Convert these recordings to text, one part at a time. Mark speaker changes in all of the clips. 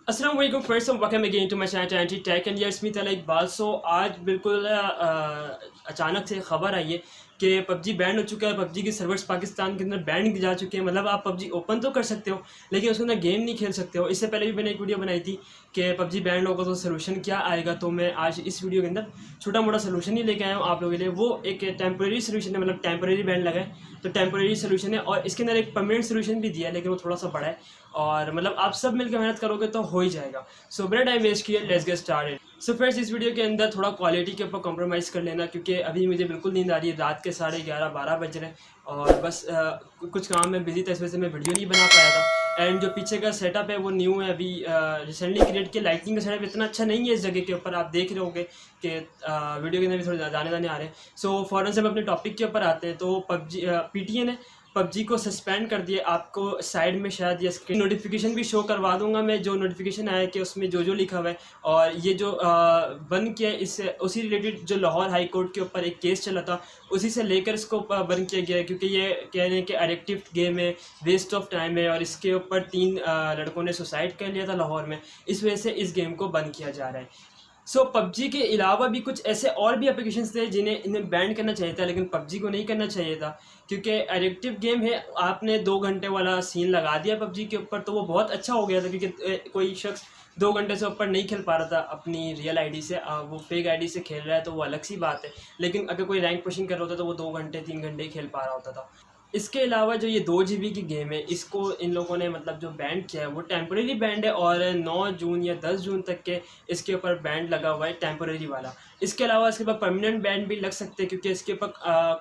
Speaker 1: अस्सलाम वालेकुम friends, welcome again to my channel Anti Tech and yes me Talha Iqbal. सो आज बिल्कुल अचानक से खबर आई है कि पबजी बैन हो चुका है। पबजी के सर्वर्स पाकिस्तान के अंदर बैन जा चुके हैं। मतलब आप पबजी ओपन तो कर सकते हो लेकिन उसके अंदर गेम नहीं खेल सकते हो। इससे पहले भी मैंने एक वीडियो बनाई थी कि पबजी बैन होगा तो सोल्यूशन क्या आएगा। तो मैं आज इस वीडियो के अंदर छोटा मोटा सोल्यूशन ही लेके आया हूँ आप लोगों के लिए। वो एक टेम्प्रेरी सोल्यूशन है, मतलब टेम्प्रेरी बैन लगा है तो टेम्प्रेरी सोल्यूशन है, और इसके अंदर एक परमानेंट सोल्यूशन भी दिया है लेकिन वो थोड़ा सा बड़ा है। और मतलब आप सब मिलकर मेहनत करोगे तो हो ही जाएगा। सो बिना टाइम वेस्ट किए let's get started. So friends, इस वीडियो के अंदर थोड़ा क्वालिटी के ऊपर कॉम्प्रोमाइज़ कर लेना क्योंकि अभी मुझे बिल्कुल नींद आ रही है। रात के 11:30-12 बज रहे हैं और बस कुछ काम में बिजी था, इस वजह से मैं वीडियो नहीं बना पाया था। एंड जो पीछे का सेटअप है वो न्यू है, अभी रिसेंटली क्रिएट किया। लाइटिंग का सेटअप इतना अच्छा नहीं है इस जगह के ऊपर, आप देख रहे होगे कि वीडियो के अंदर भी थोड़े दाने दाने आ रहे हैं। सो फ़ौरन से हम अपने टॉपिक के ऊपर आते हैं। तो पबजी पीटीए ने पबजी को सस्पेंड कर दिया। आपको साइड में शायद ये स्क्रीन नोटिफिकेशन भी शो करवा दूंगा मैं, जो नोटिफिकेशन आया कि उसमें जो जो लिखा हुआ है। और ये जो बंद किया है इससे उसी रिलेटेड जो लाहौर हाई कोर्ट के ऊपर एक केस चला था उसी से लेकर इसको बंद किया गया है, क्योंकि ये कह रहे हैं कि एडिक्टिव गेम है, वेस्ट ऑफ टाइम है। और इसके ऊपर 3 लड़कों ने सुसाइड कर लिया था लाहौर में, इस वजह से इस गेम को बंद किया जा रहा है। पबजी के अलावा भी कुछ ऐसे और भी एप्लीकेशंस थे जिन्हें इन्हें बैन करना चाहिए था लेकिन पबजी को नहीं करना चाहिए था, क्योंकि एडिक्टिव गेम है। आपने 2 घंटे वाला सीन लगा दिया पबजी के ऊपर तो वो बहुत अच्छा हो गया था, क्योंकि कोई शख्स 2 घंटे से ऊपर नहीं खेल पा रहा था अपनी रियल आईडी से। वो फेक आईडी से खेल रहा है तो वो अलग सी बात है। लेकिन अगर कोई रैंक पुशिंग कर रहा होता तो वो 2 घंटे 3 घंटे ही खेल पा रहा होता था। इसके अलावा जो ये 2 GB की गेम है इसको इन लोगों ने मतलब जो बैंड किया है वो टेम्परेरी बैंड है, और 9 जून या 10 जून तक के इसके ऊपर बैंड लगा हुआ है टेम्परेरी वाला। इसके अलावा इसके ऊपर परमानेंट बैंड भी लग सकते हैं, क्योंकि इसके ऊपर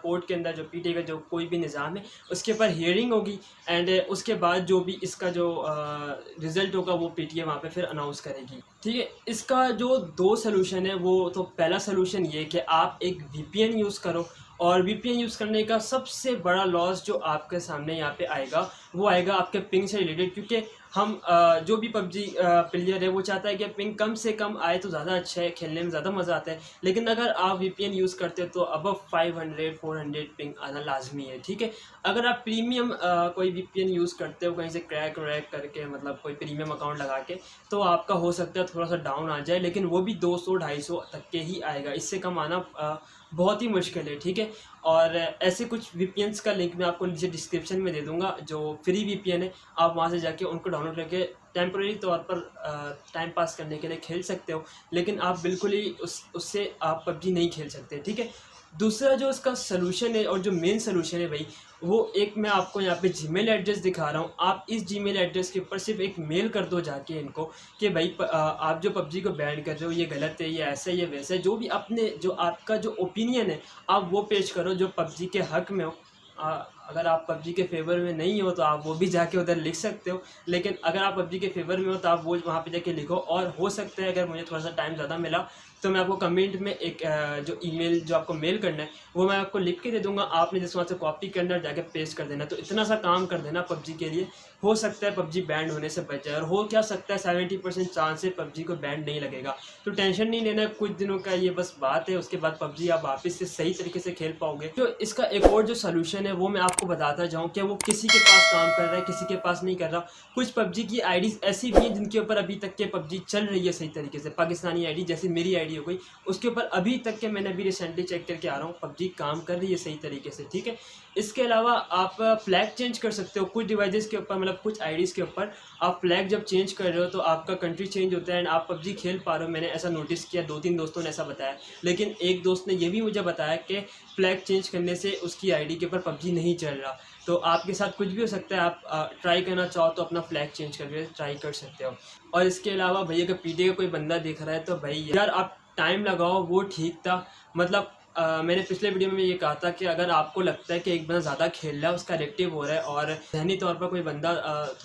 Speaker 1: कोर्ट के अंदर जो पीटे का जो कोई भी निज़ाम है उसके ऊपर हियरिंग होगी। एंड उसके बाद जो भी इसका जो रिज़ल्ट होगा वो पीटीए वहाँ पे फिर अनाउंस करेगी। ठीक है, इसका जो 2 सलूशन है वो तो पहला सलूशन ये कि आप एक वीपीएन यूज़ करो। और वीपीएन यूज़ करने का सबसे बड़ा लॉस जो आपके सामने यहाँ पे आएगा वो आएगा आपके पिंग से रिलेटेड, क्योंकि हम जो भी पबजी प्लेयर है वो चाहता है कि पिंग कम से कम आए तो ज़्यादा अच्छा है, खेलने में ज़्यादा मज़ा आता है। लेकिन अगर आप वीपीएन यूज़ करते हो तो अबव 500-400 पिंग आना लाजमी है। ठीक है, अगर आप प्रीमियम कोई वीपीएन यूज़ करते हो कहीं से क्रैक व्रैक करके, मतलब कोई प्रीमियम अकाउंट लगा के, तो आपका हो सकता है थोड़ा सा डाउन आ जाए, लेकिन वो भी 200-250 तक के ही आएगा। इससे कम आना बहुत ही मुश्किल है। ठीक है, और ऐसे कुछ वीपीएन्स का लिंक मैं आपको नीचे डिस्क्रिप्शन में दे दूंगा जो फ्री वीपीएन है। आप वहां से जाके उनको डाउनलोड करके टेम्परेरी तौर पर टाइम पास करने के लिए खेल सकते हो, लेकिन आप बिल्कुल ही उससे आप पबजी नहीं खेल सकते। ठीक है, दूसरा जो इसका सलूशन है और जो मेन सलूशन है भाई, वो एक मैं आपको यहाँ पे जीमेल एड्रेस दिखा रहा हूँ। आप इस जीमेल एड्रेस के ऊपर सिर्फ एक मेल कर दो जाके इनको कि भाई आप जो पबजी को बैन कर रहे हो ये गलत है, ये ऐसा है, ये वैसा है। जो भी अपने जो आपका जो ओपिनियन है आप वो पेश करो जो पबजी के हक में हो। अगर आप पबजी के फेवर में नहीं हो तो आप वो भी जाके उधर लिख सकते हो, लेकिन अगर आप पबजी के फेवर में हो तो आप वो वहाँ पे जाके लिखो। और हो सकता है अगर मुझे थोड़ा सा टाइम ज़्यादा मिला तो मैं आपको कमेंट में एक जो ईमेल जो आपको मेल करना है वो मैं आपको लिख के दे दूंगा। आपने जिस वहाँ से कॉपी करना और जाके पेस्ट कर देना। तो इतना सा काम कर देना पबजी के लिए, हो सकता है पबजी बैंड होने से बच जाए। और हो क्या सकता है 70% चांस है पबजी को बैंड नहीं लगेगा। तो टेंशन नहीं लेना, कुछ दिनों का ये बस बात है, उसके बाद पबजी आप वापस से सही तरीके से खेल पाओगे। तो इसका एक और जो सोल्यूशन है वो मैं आपको बताता जाऊँ कि वो किसी के पास काम कर रहा है किसी के पास नहीं कर रहा। कुछ पबजी की आईडीज ऐसी भी हैं जिनके ऊपर अभी तक के पबजी चल रही है सही तरीके से। पाकिस्तानी आईडी जैसे मेरी आईडी हो गई, उसके ऊपर अभी तक के मैंने अभी रिसेंटली चेक करके आ रहा हूँ पबजी काम कर रही है सही तरीके से। ठीक है, इसके अलावा आप फ्लैग चेंज कर सकते हो कुछ डिवाइसेस के ऊपर, मतलब कुछ आईडीज़ के ऊपर आप फ्लैग जब चेंज कर रहे हो तो आपका कंट्री चेंज होता है एंड आप पबजी खेल पा रहे हो। मैंने ऐसा नोटिस किया, 2-3 दोस्तों ने ऐसा बताया। लेकिन एक दोस्त ने ये भी मुझे बताया कि फ्लैग चेंज करने से उसकी आईडी के ऊपर पबजी नहीं चल रहा। तो आपके साथ कुछ भी हो सकता है, आप ट्राई करना चाहो तो अपना फ्लैग चेंज करके ट्राई कर सकते हो। और इसके अलावा भैया अगर पीटी का कोई बंदा देख रहा है तो भाई यार आप टाइम लगाओ, वो ठीक था। मतलब मैंने पिछले वीडियो में ये कहा था कि अगर आपको लगता है कि एक बंदा ज़्यादा खेल रहा है, उसका एडिक्टिव हो रहा है और ज़हनी तौर पर कोई बंदा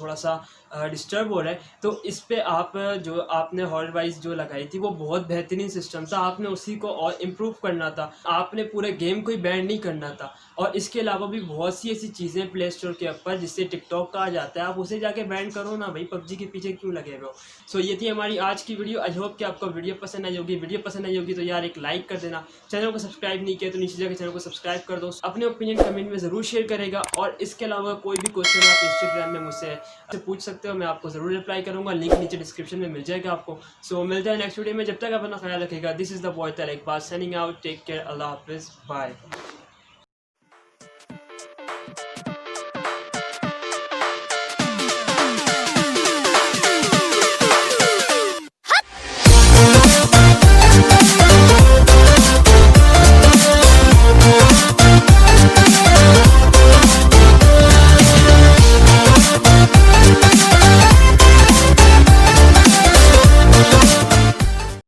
Speaker 1: थोड़ा सा डिस्टर्ब हो रहा है, तो इस पे आप जो आपने हॉर्ड वाइज जो लगाई थी वो बहुत बेहतरीन सिस्टम था। आपने उसी को और इम्प्रूव करना था, आपने पूरे गेम को ही बैन नहीं करना था। और इसके अलावा भी बहुत सी ऐसी चीज़ें प्ले स्टोर के ऊपर जिससे टिकटॉक का आ जाता है, आप उसे जाके बैन करो ना भाई, पबजी के पीछे क्यों लगे हुए हो। सो ये थी हमारी आज की वीडियो। आई होप कि आपको वीडियो पसंद आई होगी। वीडियो पसंद आई होगी तो यार एक लाइक कर देना। चैनल को सब्सक्राइब नहीं किया तो नीचे जाकर चैनल को सब्सक्राइब कर दो। अपने ओपिनियन कमेंट में ज़रूर शेयर करेगा। और इसके अलावा कोई भी क्वेश्चन आप इंस्टाग्राम में मुझसे पूछ सकते सकते हो, मैं आपको ज़रूर रिप्लाई करूँगा, लिंक नीचे डिस्क्रिप्शन में मिल जाएगा आपको। सो मिलते हैं नेक्स्ट वीडियो में, जब तक अपना ख्याल रखिएगा। दिस इज़ द बॉय तलक बाज साइनिंग आउट, टेक केयर, अल्लाह हाफिज़, बाय।